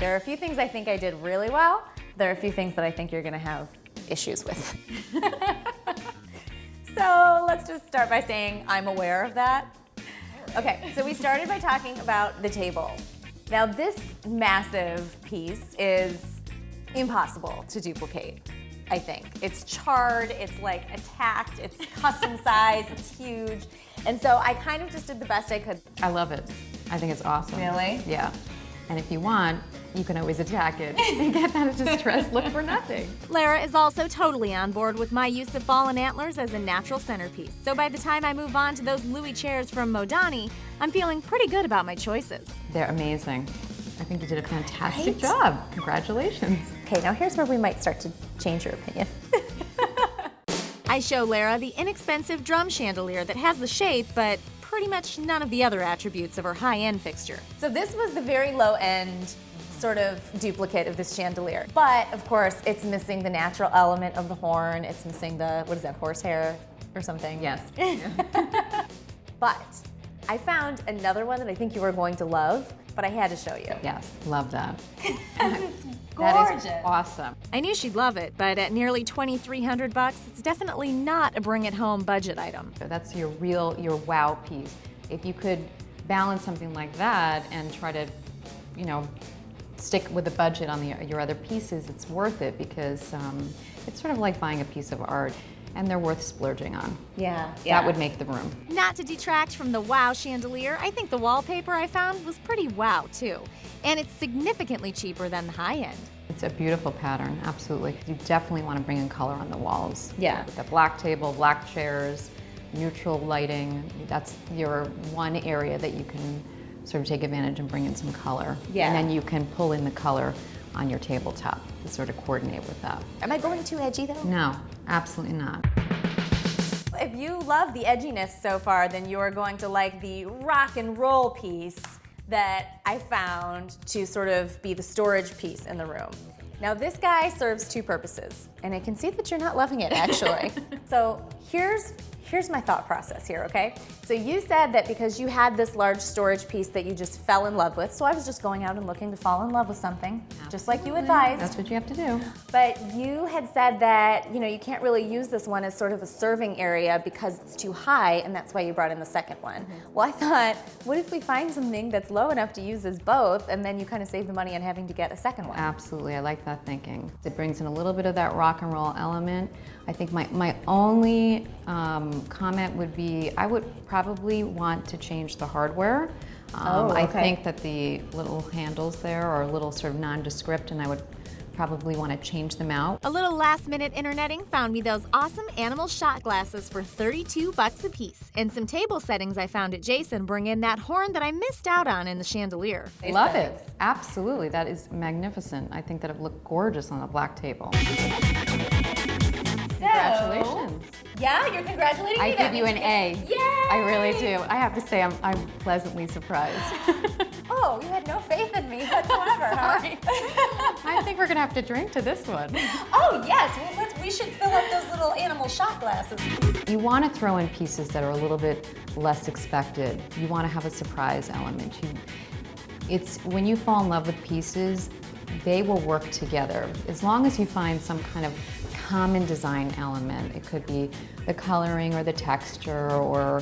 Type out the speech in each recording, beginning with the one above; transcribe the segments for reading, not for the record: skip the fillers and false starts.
There are a few things I think I did really well. There are a few things that I think you're gonna have issues with. So let's just start by saying I'm aware of that. Okay, so we started by talking about the table. Now this massive piece is impossible to duplicate, I think. It's charred, it's like attacked, it's custom size, it's huge. And so I kind of just did the best I could. I love it. I think it's awesome. Really? Yeah. And if you want, you can always attack it and get that distressed look for nothing. Lara is also totally on board with my use of fallen antlers as a natural centerpiece. So by the time I move on to those Louis chairs from Modani, I'm feeling pretty good about my choices. They're amazing. I think you did a fantastic job. Congratulations. Okay, now here's where we might start to change your opinion. I show Lara the inexpensive drum chandelier that has the shape, but pretty much none of the other attributes of her high-end fixture. So this was the very low end sort of duplicate of this chandelier. But of course, it's missing the natural element of the horn. It's missing the, what is that, horsehair or something? Yes. But I found another one that I think you were going to love, but I had to show you. Yes, love that. It's gorgeous. That is awesome. I knew she'd love it, but at nearly $2,300, it's definitely not a bring-it-home budget item. So that's your wow piece. If you could balance something like that and try to, stick with the budget on your other pieces, it's worth it because it's sort of like buying a piece of art, and they're worth splurging on. Yeah. That would make the room. Not to detract from the wow chandelier, I think the wallpaper I found was pretty wow too. And it's significantly cheaper than the high end. It's a beautiful pattern, absolutely. You definitely want to bring in color on the walls. Yeah. With the black table, black chairs, neutral lighting. That's your one area that you can sort of take advantage and bring in some color. Yeah. And then you can pull in the color on your tabletop to sort of coordinate with that. Am I going too edgy though? No, absolutely not. If you love the edginess so far, then you're going to like the rock and roll piece that I found to sort of be the storage piece in the room. Now this guy serves two purposes, and I can see that you're not loving it actually. So here's my thought process here, okay? So you said that because you had this large storage piece that you just fell in love with, so I was just going out and looking to fall in love with something, just like you advised. That's what you have to do. But you had said that, you can't really use this one as sort of a serving area because it's too high, and that's why you brought in the second one. Well, I thought, what if we find something that's low enough to use as both, and then you kind of save the money on having to get a second one? Absolutely, I like that thinking. It brings in a little bit of that rock and roll element. I think my only comment would be, I would probably want to change the hardware. I think that the little handles there are a little sort of nondescript, and I would probably want to change them out. A little last-minute interneting found me those awesome animal shot glasses for $32 a piece. And some table settings I found at Jason bring in that horn that I missed out on in the chandelier. Love it. Absolutely. That is magnificent. I think that it would look gorgeous on a black table. Congratulations. Yeah, you're congratulating me. I give you an A. Yay! I really do. I have to say, I'm pleasantly surprised. Oh, you had no faith in me whatsoever, huh? I think we're gonna have to drink to this one. Oh yes, well, we should fill up those little animal shot glasses. You want to throw in pieces that are a little bit less expected. You want to have a surprise element. It's when you fall in love with pieces, they will work together. As long as you find some kind of common design element. It could be the coloring or the texture or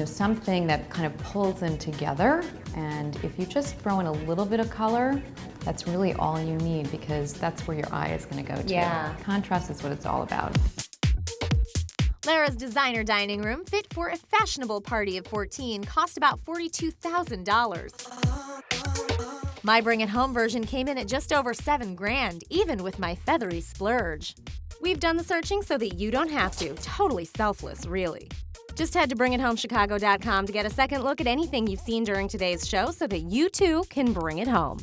something that kind of pulls them together. And if you just throw in a little bit of color, that's really all you need because that's where your eye is going to go to. Yeah. Contrast is what it's all about. Lara's designer dining room, fit for a fashionable party of 14, cost about $42,000. My Bring It Home version came in at just over $7,000, even with my feathery splurge. We've done the searching so that you don't have to. Totally selfless, really. Just head to bringithomechicago.com to get a second look at anything you've seen during today's show so that you too can bring it home.